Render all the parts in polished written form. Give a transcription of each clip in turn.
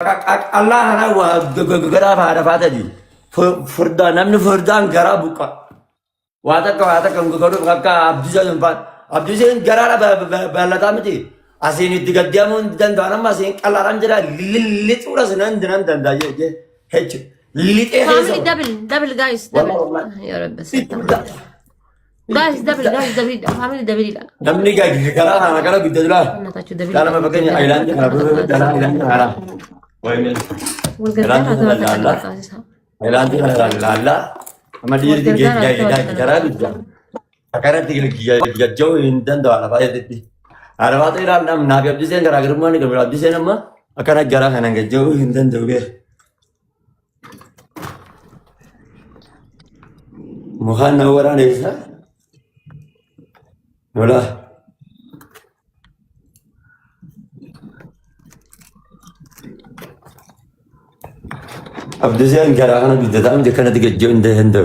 Allah ana gara fara fata di furda namni furdaan gara buqa wata kan garu kakka abdisa jumpa abdisen gara balata miti asin itti gaddiamun danda'an amma asin qalaran jira lillit ura sinan dinan danda je hech lillit family double guys double ya rabbi guys double family double la namni gara ana gara bidadula natachu double kana ma bakanya ailan kana ailan kana وين والقدر هذا لا هيلاندي لا لا ما دي جاي كرا بيجا أكرر تيجي جو إندن دوالا باي تدي أروات إيران نام نابي أبدي سين كرا كرماني كمل أبدي سين أما أكرر جرا خنان جو إندن دوبي مخان نوران إيسا ولا أبدي كرا أنا بدي دام جكنا تيجي إندن هندو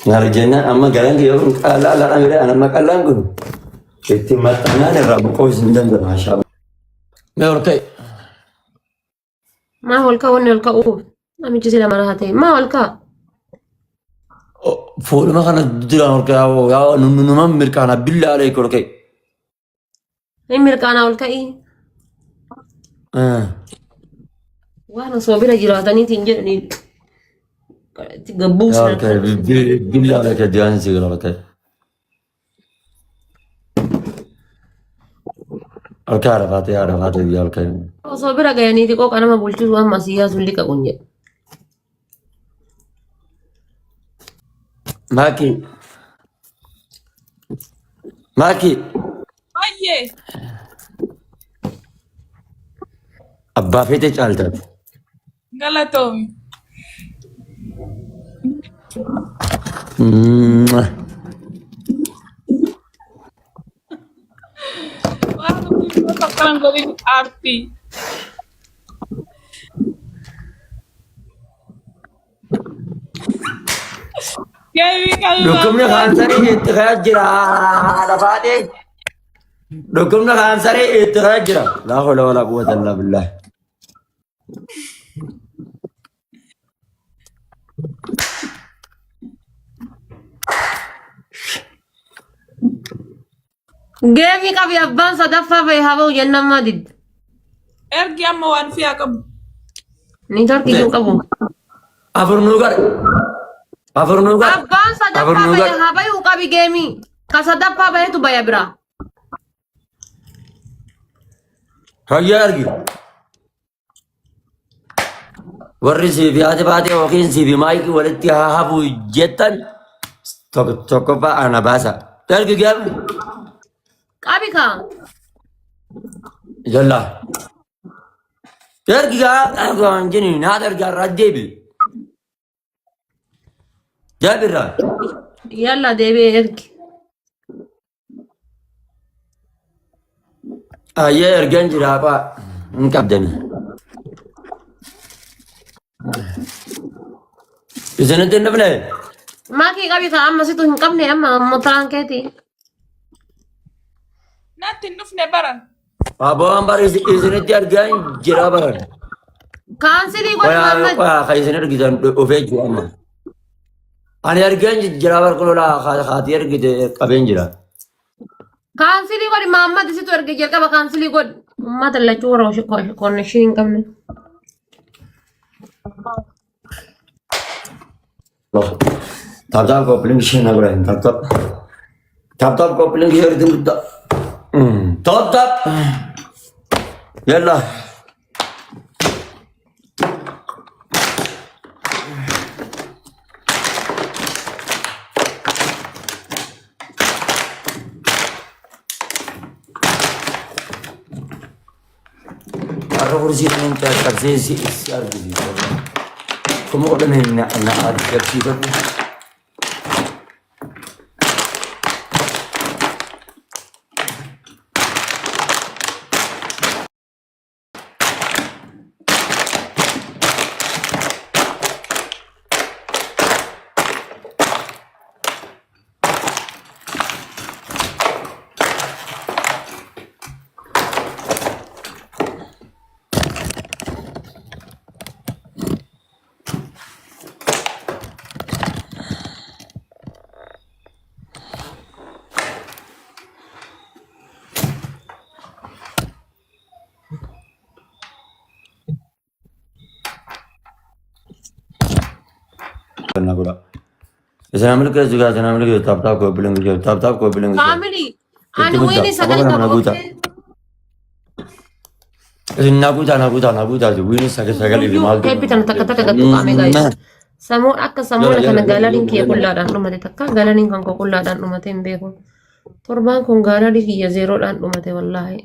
نارجينا أما كلام كيوم لا أنا ما كلام كن كتير ما تنا نرى بقوس إندن ما شاء الله ما وركي ما هو الكون الكؤوب أمي جزء لما رهتين ما هو الكا فول ما كان دلنا وركي يا نمام مركانا بالله عليك وركي إيه مركانا والكئي وانا صوبيرة جراتني تنجرني تقبوس اوكي بالله عليك ديان سيغل اوكي اوكي عرفات دي اوكي صوبيرة يعني تقوك أنا ما بقولش وهم مسيحة سوليك أقولني ماكي Oye, أبا فيتي چالتات Galatomi. Paano ko tatanggalin yung arty? Kaya kami دكمنا خانسري اتخاجرا عرفاتي دكمنا خانسري اتخاجرا لا حول ولا قوة إلا بالله جيمي كابي أبان صدفة في هوا وجنة ما دد ergi amma waan fi qabu. نيتور كيجو كابو أفرنوغر أبان صدفة في هوا وكابي جيمي كصدفة في تو بيا برا هيا أرجع ورثي في هذا بعد وكين في مايك ولدتي هابو جتن توكوبا أنا باسا ترجع جاب كابي كا يلا ترجع أنا جنين نادر جار رديبي جابر يلا ديبي إرك هيا أرجع جرابا نكبدني إذا أنت نبلة ما كي كابي كا أما سيتو هنكمني أما مطران كيتي Natin nufne baran. أبو أمبر إذا أنت أرجع جرابا كانسلي قول محمد ويا خايزين أرجع أوفيج أما أنا أرجع جرابا كلها خاطر أرجع كابين جرا كانسلي قول محمد سيتو إرك جركا كانسلي قول ما تلا چورا وش كونشين كمني تابتاب كوبلينج شين أبراهيم تابتاب كوبلينج يردين بدا تابتاب يلا أرغورزي من كارزيزي إسيارجي كم قدنا نعاد كرسي na gura. Isana mulke juga isana mulke tap ko bilang ko bilang. Family. Ani wini sagal ka bote. Naguta wini sagal limal. Kapitan takka gattu kame guys. Samu akka samu la kana galarin kiya kulladan dumate takka galarin kan ko kulladan dumate mbeko. Torban kun galari kiya zero dan dumate wallahi.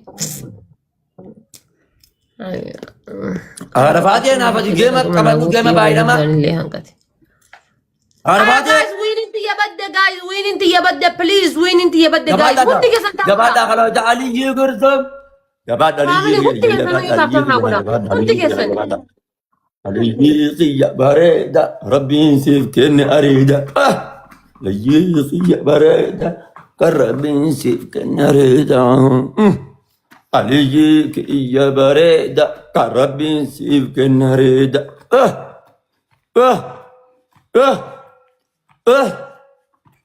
Arafati na fati game bayda ma. Arafati winning to yabadde guys, winning to yabadde please, winning to yabadde guys. Mutti ke santa. Gabada kalau Ali Yugurtum. Gabada Ali Ali bareda Rabbi sifkin arida. Layyisi bareda Rabbi sifkin arida. عليك يا بريدة كربي سيف كنريدة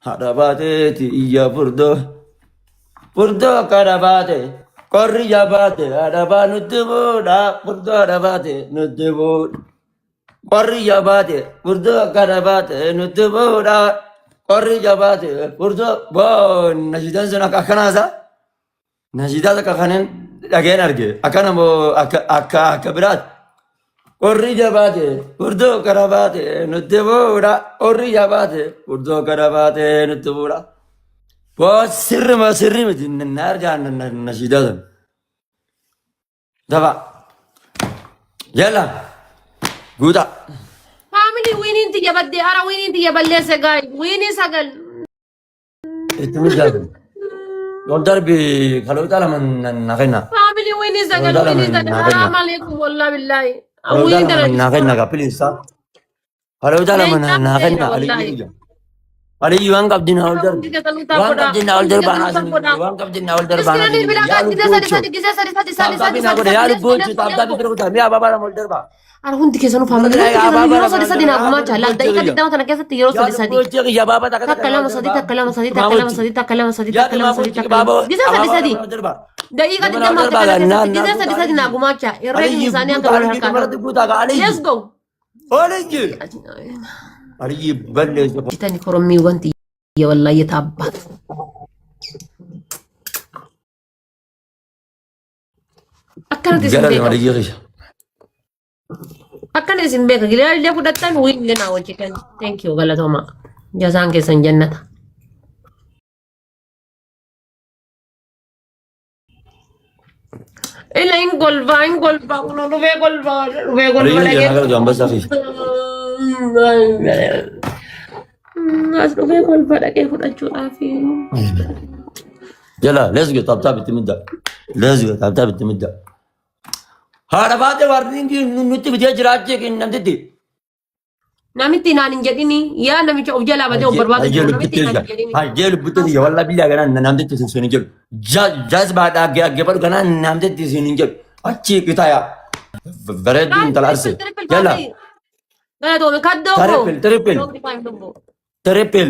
هرباتي يا بردو كرباتي كوري يا باتي هربا نتبودا بردو هرباتي نتبود كوري يا باتي بردو كرباتي نتبودا كوري يا باتي بردو بون نجدان سنك أخنازا Najida tak kanan again arge. Akan amo akka berat. Orri jabate, urdo karabate, nuttevora. Orri jabate, urdo karabate, nuttevora. Bos sirri mati narja najida dan. Dava. Yalla. Guda. Family winning to yabadde ara winning to yaballe se guys. Winning sagal. Itu jago. Yolder bir kalau kita lama nakena. Family winning sagal winning sagal. Assalamu alaikum wallahi billahi. Winning sagal nakena kapil isa. Kalau kita lama nakena Ali yuang kap din holder. Yuang kap din holder banas. Yuang kap din holder banas. Yaar boch tabda bidro kuta. Mia baba holder ba. Ar hundi kesanu family. Yero sadi na guma chala. Dai ka didda mata na kesa tiro sadi. Ya baba tak kalama sadi. Sadi. Dai ka didda mata sadi na guma cha. Irreg misani ang kawal harkat. Let's go. Oleh Ali balle kita ni korommi wanti ya wallahi tabbat. Akan isin beka gila dia aku datang win gana wajikan. Thank you galatoma. Jazaan kesan jannata. Elain golba, ruve golba lagi. As ruve golba lagi udah cuafi. Jala, let's go tab itimida. Let's go tab itimida. Harapate warning ki nutti bija jiraje ki namditi. Namiti nanin jadi ni, ya nami cok jala bade berbatu. Jel butuh ya wallah bila gana namditi sini jel. Jaz bada agge par gana namditi sini jel. Acci kita ya. Beredin talarse. Jala. Gana to me kaddo. Triple.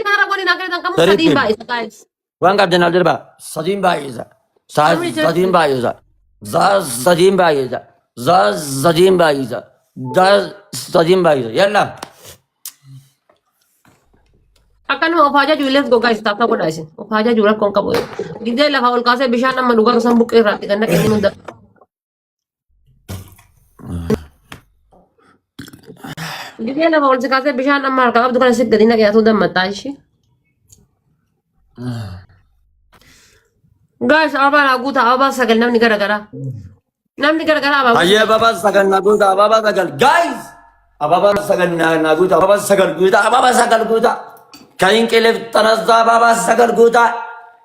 Nara goni nakare dan kamu sadim ba isa guys. Wangkap jenal derba. Sadim ba isa. Sadim ba isa. Sadim ba isa. Sadim ba isa. Sadim ba isa. Yalla. Akan mau faja ju let's go guys tata ko daisin. Faja ju rakon kabo. Gide la faul kase bishana manuga ko sambuk irati kanna keni munda. Gide la faul kase bishana mar ka abdu kana sik gadina kaya tu dam matashi. Guys, abang aku tak abang sagal namni gara-gara abang. Ayah abang sagal nagu tak abang sagal guys. Abang sagal nagu tak abang sagal guta. Kain kelef tanazda abang sagal guta.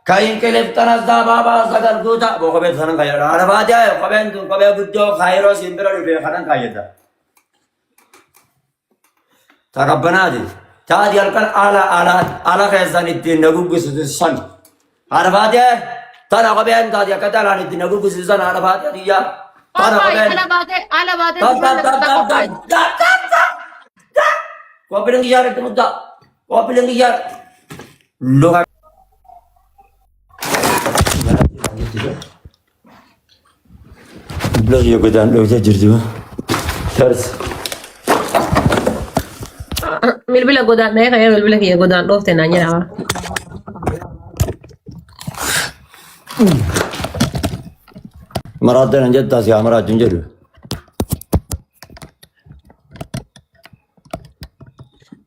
Kain kelef tanazda abang sagal guta. Bo kabe thanan kaya. Ada baca ya kabe budjo khairo simbero di thanan kaya dah. Tak benar di. Jadi alkan ala kaizan itu nagu gususan. Ada baca. Tanah kabean tadi kata lah ni tina guru kusisan ada bahagia dia. Tanah kabean. Ala bate. Kau bilang gijar itu muda. Kau bilang gijar. Loh. Bilang ya kita loh jadi tu. Terus. Bilbila godaan dhahee ka'ee bilbila kiyya godaan dhoofte naan jedhama. Maraatee nan jettaa si amaraachuu hin jedhu.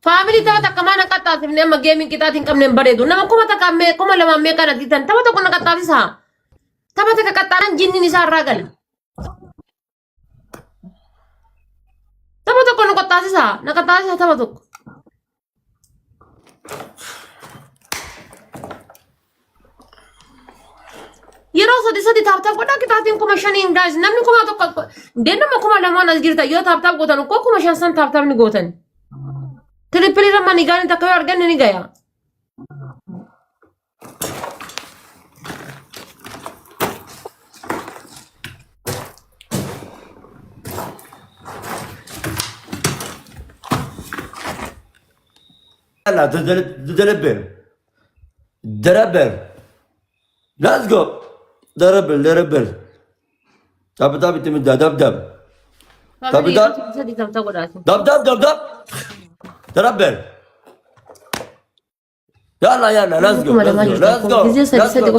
Faamilii tapha takka maa na qaxxaasifnee amma geemiin qixaatiin qabneen bareedu. Nama kuma takka kuma lamaan meeqa na diitan tapha tokko na qaxxaasisaa. Tapha takka qaxxaanan jinniin isaa irraa gala. Tapha tokko na qaxxaasisaa. Na qaxxaasisaa tapha tokko. Yeroo sadi taaptaap godhaa qixaatiin kuma shaniin gaas namni kuma tokko nama kuma lamaan as jirta yoo taaptaap gootan ukkoo kuma shan san taaptaapni gootan. Trippilii ramani gaanii takka yoo arganne ni gaya. يلا دربل let's go دربل طب تمد دب Sadi taaptaap godhaati. دب دربل يلا let's go Kuma lamaa jirta. Gizee sadi